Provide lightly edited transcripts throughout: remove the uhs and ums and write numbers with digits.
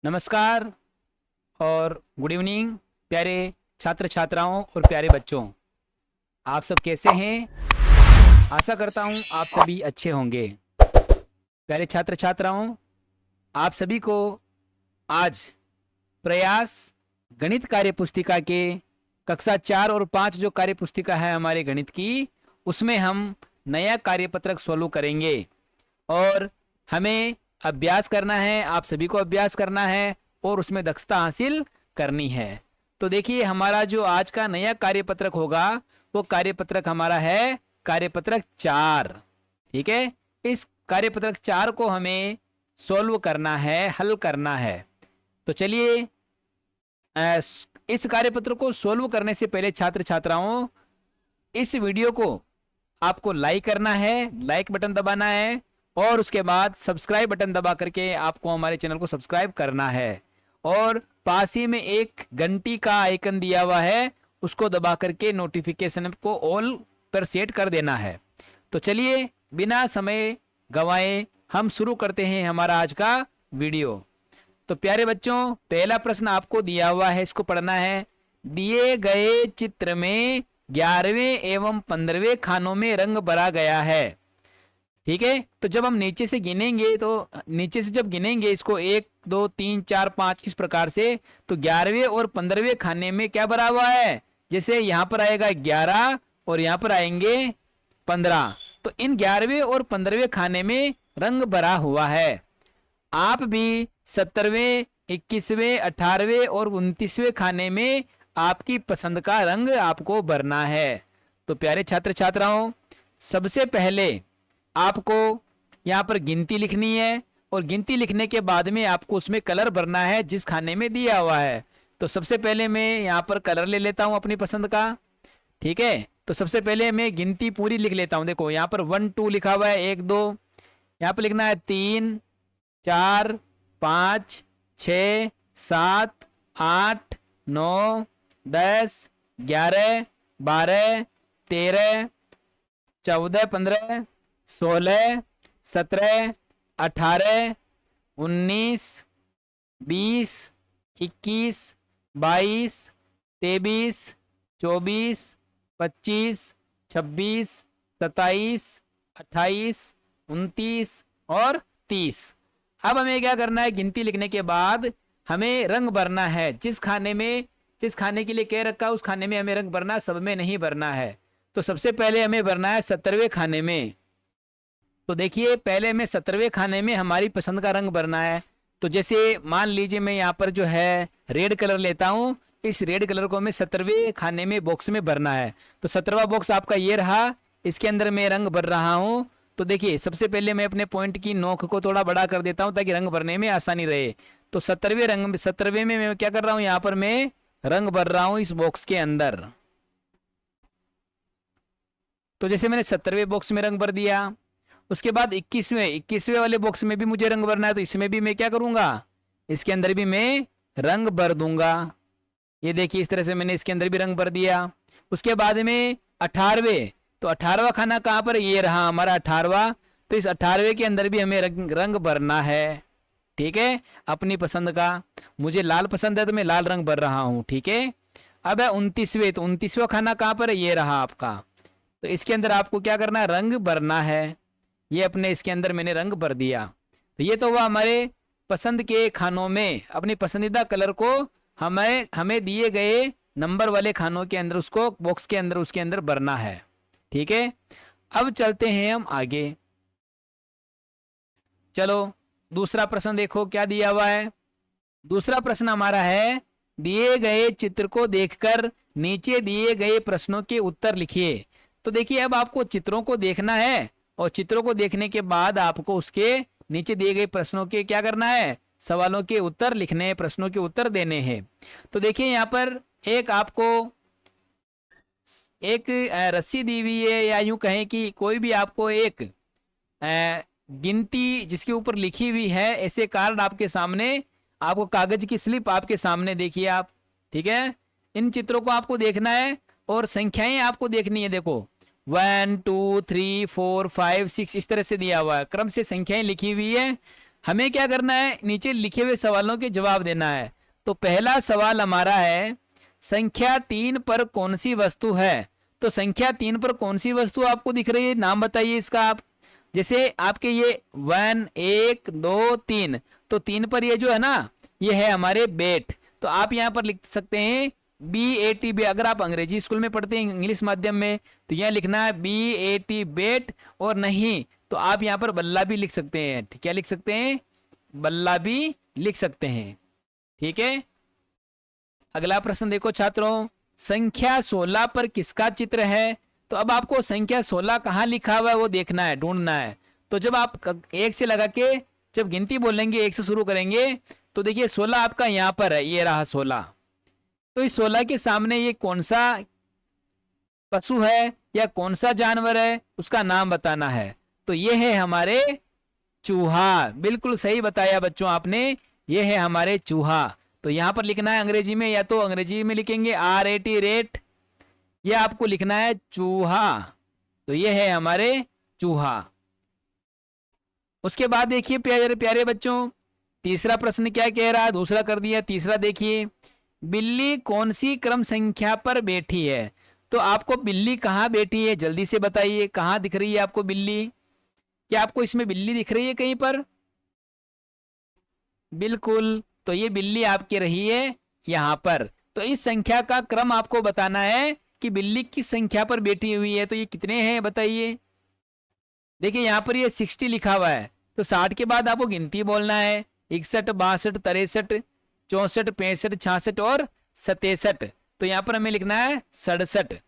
नमस्कार और good evening प्यारे छात्र छात्राओं और प्यारे बच्चों। आप सब कैसे हैं? आशा करता हूं आप सभी अच्छे होंगे। प्यारे छात्र छात्राओं, आप सभी को आज प्रयास गणित कार्य पुस्तिका के कक्षा 4 और 5 जो कार्य पुस्तिका है हमारे गणित की, उसमें हम नया कार्यपत्रक सोल्व करेंगे और हमें अभ्यास करना है। आप सभी को अभ्यास करना है और उसमें दक्षता हासिल करनी है। तो देखिए, हमारा जो आज का नया कार्यपत्रक होगा वो कार्यपत्रक हमारा है कार्यपत्रक 4। ठीक है, इस कार्यपत्रक 4 को हमें सोल्व करना है, हल करना है। तो चलिए, इस कार्यपत्र को सोल्व करने से पहले छात्र छात्राओं, इस वीडियो को आपको लाइक करना है, लाइक बटन दबाना है और उसके बाद सब्सक्राइब बटन दबा करके आपको हमारे चैनल को सब्सक्राइब करना है और पास ही में एक घंटी का आइकन दिया हुआ है, उसको दबा करके नोटिफिकेशन को ऑल पर सेट कर देना है। तो चलिए, बिना समय गवाए हम शुरू करते हैं हमारा आज का वीडियो। तो प्यारे बच्चों, पहला प्रश्न आपको दिया हुआ है, इसको पढ़ना है। दिए गए चित्र में 11वें एवं 15वें खानों में रंग भरा गया है। ठीक है, तो जब हम नीचे से गिनेंगे, तो नीचे से जब गिनेंगे इसको 1 2 3 4 5 इस प्रकार से, तो 11वें और 15वें खाने में क्या भरा हुआ है? जैसे यहाँ पर आएगा 11 और यहाँ पर आएंगे 15, तो इन 11वें और 15वें खाने में रंग भरा हुआ है। आप भी 17वें 21वें 18वें और 29वें खाने में आपकी पसंद का रंग आपको भरना है। तो प्यारे छात्र छात्राओं, सबसे पहले आपको यहाँ पर गिनती लिखनी है और गिनती लिखने के बाद में आपको उसमें कलर भरना है जिस खाने में दिया हुआ है। तो सबसे पहले मैं यहाँ पर कलर ले लेता हूँ अपनी पसंद का। ठीक है, तो सबसे पहले मैं गिनती पूरी लिख लेता हूँ। देखो, यहाँ पर 1 2 लिखा हुआ है, 1 2, यहाँ पर लिखना है 3 4 5 6 7 8 9 10 11 12 13 14 15 16 17 18 19 20 21 22 23 24 25 26 27 28 29 और 30। अब हमें क्या करना है? गिनती लिखने के बाद हमें रंग भरना है। जिस खाने के लिए कह रखा है उस खाने में हमें रंग भरना है, सब में नहीं भरना है। तो सबसे पहले हमें भरना है 17वें खाने में। तो देखिए, पहले में 17वें खाने में हमारी पसंद का रंग भरना है। तो जैसे मान लीजिए मैं यहाँ पर जो है रेड कलर लेता हूँ, इस रेड कलर को हमें 17वें खाने में बॉक्स में भरना है। तो 17वां बॉक्स आपका ये रहा, इसके अंदर मैं रंग भर रहा हूँ। तो देखिए, सबसे पहले मैं अपने पॉइंट की नोक को थोड़ा बड़ा कर देता हूँ ताकि रंग भरने में आसानी रहे। तो 17वें में मैं क्या कर रहा हूँ? यहाँ पर मैं रंग भर रहा हूँ इस बॉक्स के अंदर। तो जैसे मैंने 17वें बॉक्स में रंग भर दिया, उसके बाद 21वें वाले बॉक्स में भी मुझे रंग भरना है। तो इसमें भी मैं क्या करूंगा? इसके अंदर भी मैं रंग भर दूंगा। ये देखिए, इस तरह से मैंने इसके अंदर भी रंग भर दिया। उसके बाद में 18वें, तो 18वां खाना कहाँ पर? ये रहा हमारा 18वां। तो इस 18वें के अंदर भी हमें रंग भरना है। ठीक है, अपनी पसंद का। मुझे लाल पसंद है तो मैं लाल रंग भर रहा हूँ। ठीक है, अब है 29वें। तो 29वां खाना कहाँ पर है? ये रहा आपका। तो इसके अंदर आपको क्या करना है? रंग भरना है। ये अपने इसके अंदर मैंने रंग भर दिया। तो ये तो हुआ हमारे पसंद के खानों में अपनी पसंदीदा कलर को हमें दिए गए नंबर वाले खानों के अंदर, उसको बॉक्स के अंदर, उसके अंदर भरना है। ठीक है, अब चलते हैं हम आगे। चलो, दूसरा प्रश्न देखो क्या दिया हुआ है। दूसरा प्रश्न हमारा है, दिए गए चित्र को देखकर नीचे दिए गए प्रश्नों के उत्तर लिखिए। तो देखिए, अब आपको चित्रों को देखना है और चित्रों को देखने के बाद आपको उसके नीचे दिए गए प्रश्नों के क्या करना है? सवालों के उत्तर लिखने हैं, प्रश्नों के उत्तर देने हैं। तो देखिए, यहाँ पर एक आपको एक रस्सी दी हुई है, या यूं कहें कि कोई भी आपको एक गिनती जिसके ऊपर लिखी हुई है, ऐसे कार्ड आपके सामने, आपको कागज की स्लिप आपके सामने देखिए आप। ठीक है, इन चित्रों को आपको देखना है और संख्याएं आपको देखनी है। देखो, 1 2 3 4 5 6 इस तरह से दिया हुआ है, क्रम से संख्याएं लिखी हुई है। हमें क्या करना है, नीचे लिखे हुए सवालों के जवाब देना है। तो पहला सवाल हमारा है, संख्या 3 पर कौन सी वस्तु है। तो संख्या 3 पर कौन सी वस्तु आपको दिख रही है, नाम बताइए इसका आप। जैसे आपके ये 1 1 2 3, तो 3 पर ये जो है ना, ये है हमारे बेट। तो आप यहाँ पर लिख सकते हैं BAT। अगर आप अंग्रेजी स्कूल में पढ़ते हैं, इंग्लिश माध्यम में, तो यहाँ लिखना है BAT बेट, और नहीं तो आप यहाँ पर बल्ला भी लिख सकते हैं। क्या लिख सकते हैं, बल्ला भी लिख सकते हैं। ठीक है, अगला प्रश्न देखो छात्रों, संख्या 16 पर किसका चित्र है। तो अब आपको संख्या 16 कहाँ लिखा हुआ है वो देखना है, ढूंढना है। तो जब आप एक से लगा के जब गिनती बोलेंगे, एक से शुरू करेंगे, तो देखिए 16 आपका यहाँ पर है, ये रहा 16। तो इस 16 के सामने ये कौन सा पशु है या कौन सा जानवर है, उसका नाम बताना है। तो ये है हमारे चूहा। बिल्कुल सही बताया बच्चों आपने, ये है हमारे चूहा। तो यहां पर लिखना है अंग्रेजी में, या तो अंग्रेजी में लिखेंगे RAT रेट, ये आपको लिखना है चूहा। तो ये है हमारे चूहा। उसके बाद देखिए प्यारे प्यारे बच्चों, तीसरा प्रश्न क्या कह रहा है, दूसरा कर दिया, तीसरा देखिए, बिल्ली कौन सी क्रम संख्या पर बैठी है। तो आपको बिल्ली कहाँ बैठी है, जल्दी से बताइए, कहाँ दिख रही है आपको बिल्ली। क्या आपको इसमें बिल्ली दिख रही है कहीं पर, बिल्कुल। तो ये बिल्ली आपकी रही है यहाँ पर। तो इस संख्या का क्रम आपको बताना है कि बिल्ली किस संख्या पर बैठी हुई है। तो ये कितने हैं बताइए। देखिए यहाँ पर ये 60 लिखा हुआ है, तो 60 के बाद आपको गिनती बोलना है, 61 62 63 64 65 66 और 67। तो यहाँ पर हमें लिखना है 67,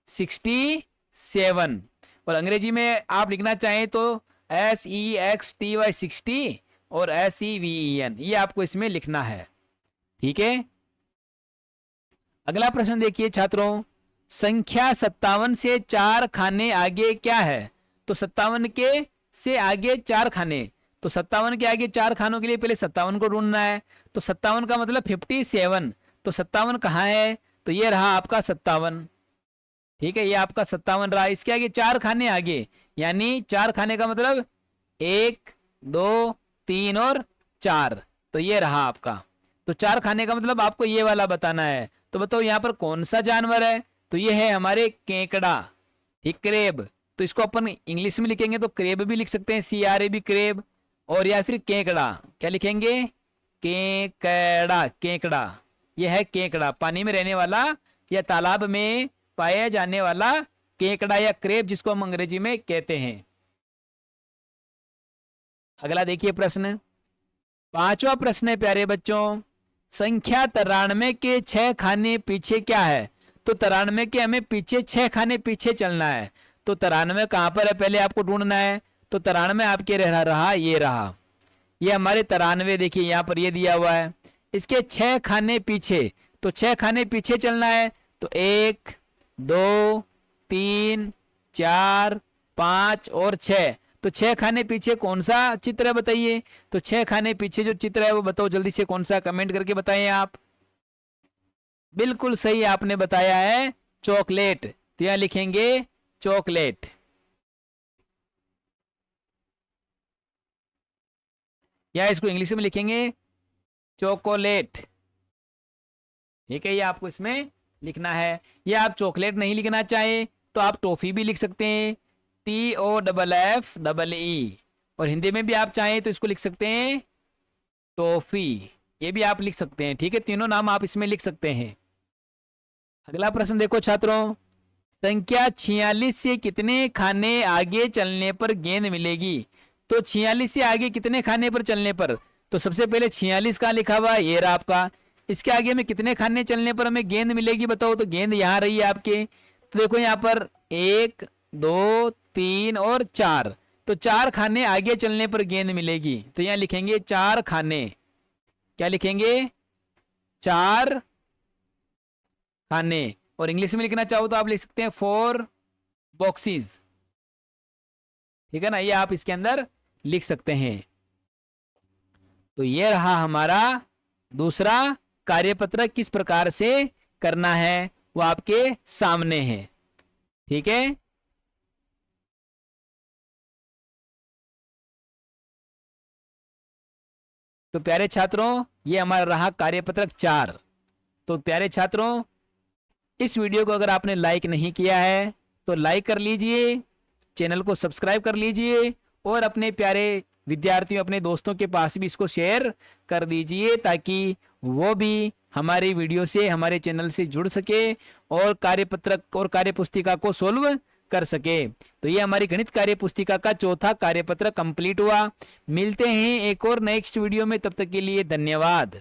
67। और अंग्रेजी में आप लिखना चाहें तो SEXTY 60 और SEVEN, ये आपको इसमें लिखना है। ठीक है, अगला प्रश्न देखिए छात्रों, संख्या 57 से 4 खाने आगे क्या है। तो 57 के से आगे 4 खाने, तो 57 के आगे 4 खानों के लिए पहले 57 को ढूंढना है। तो 57 का मतलब 57। तो 57 कहाँ है, तो ये रहा आपका 57। ठीक है, ये आपका 57 रहा। इसके आगे 4 खाने आगे, यानी 4 खाने का मतलब 1 2 3 और 4, तो ये रहा आपका। तो 4 खाने का मतलब आपको ये वाला बताना है। तो बताओ यहाँ पर कौन सा जानवर है। तो ये है हमारे केकड़ा, ठीक, क्रेब। तो इसको अपन इंग्लिश में लिखेंगे तो क्रेब भी लिख सकते हैं, CRAB क्रेब, और या फिर केकड़ा, क्या लिखेंगे, केकड़ा, केकड़ा। यह है केकड़ा, पानी में रहने वाला या तालाब में पाया जाने वाला केकड़ा या क्रेब, जिसको हम अंग्रेजी में कहते हैं। अगला देखिए प्रश्न, पांचवा प्रश्न है प्यारे बच्चों, संख्या 93 के 6 खाने पीछे क्या है। तो 93 के हमें पीछे 6 खाने पीछे चलना है। तो 93 कहां पर है पहले आपको ढूंढना है। तो 93 आपके रहा ये रहा, ये हमारे 93, देखिए यहाँ पर ये दिया हुआ है। इसके 6 खाने पीछे, तो 6 खाने पीछे चलना है। तो 1 2 3 4 5 और 6, तो 6 खाने पीछे कौन सा चित्र है बताइए। तो 6 खाने पीछे जो चित्र है वो बताओ जल्दी से, कौन सा, कमेंट करके बताएं आप। बिल्कुल सही आपने बताया है, चॉकलेट। तो यहां लिखेंगे चॉकलेट। या इसको इंग्लिश में लिखेंगे चॉकलेट। ठीक है, ये आपको इसमें लिखना है। या आप चॉकलेट नहीं लिखना चाहे तो आप टॉफी भी लिख सकते हैं, TOFFEE। और हिंदी में भी आप चाहें तो इसको लिख सकते हैं टॉफी, ये भी आप लिख सकते हैं। ठीक है, तीनों नाम आप इसमें लिख सकते हैं। अगला प्रश्न देखो छात्रों, संख्या 46 से कितने खाने आगे चलने पर गेंद मिलेगी। तो 46 से आगे कितने खाने पर चलने पर, तो सबसे पहले 46 का लिखा हुआ ये रहा आपका। इसके आगे में कितने खाने चलने पर हमें गेंद मिलेगी बताओ। तो गेंद यहाँ रही है आपके। तो देखो यहाँ पर 1 2 3 और 4, तो 4 खाने आगे चलने पर गेंद मिलेगी। तो यहाँ लिखेंगे 4 खाने, क्या लिखेंगे, 4 खाने। और इंग्लिश में लिखना चाहो तो आप लिख सकते हैं 4 बॉक्सेस। ठीक है ना, ये आप इसके अंदर लिख सकते हैं। तो ये रहा हमारा दूसरा कार्यपत्र, किस प्रकार से करना है वो आपके सामने है। ठीक है। तो प्यारे छात्रों, ये हमारा रहा कार्यपत्रक 4। तो प्यारे छात्रों, इस वीडियो को अगर आपने लाइक नहीं किया है तो लाइक कर लीजिए, चैनल को सब्सक्राइब कर लीजिए और अपने प्यारे विद्यार्थियों, अपने दोस्तों के पास भी इसको शेयर कर दीजिए ताकि वो भी हमारी वीडियो से, हमारे चैनल से जुड़ सके और कार्यपत्रक और कार्यपुस्तिका को सोल्व कर सके। तो ये हमारी गणित कार्य पुस्तिका का चौथा कार्यपत्र कंप्लीट हुआ। मिलते हैं एक और नेक्स्ट वीडियो में, तब तक के लिए धन्यवाद।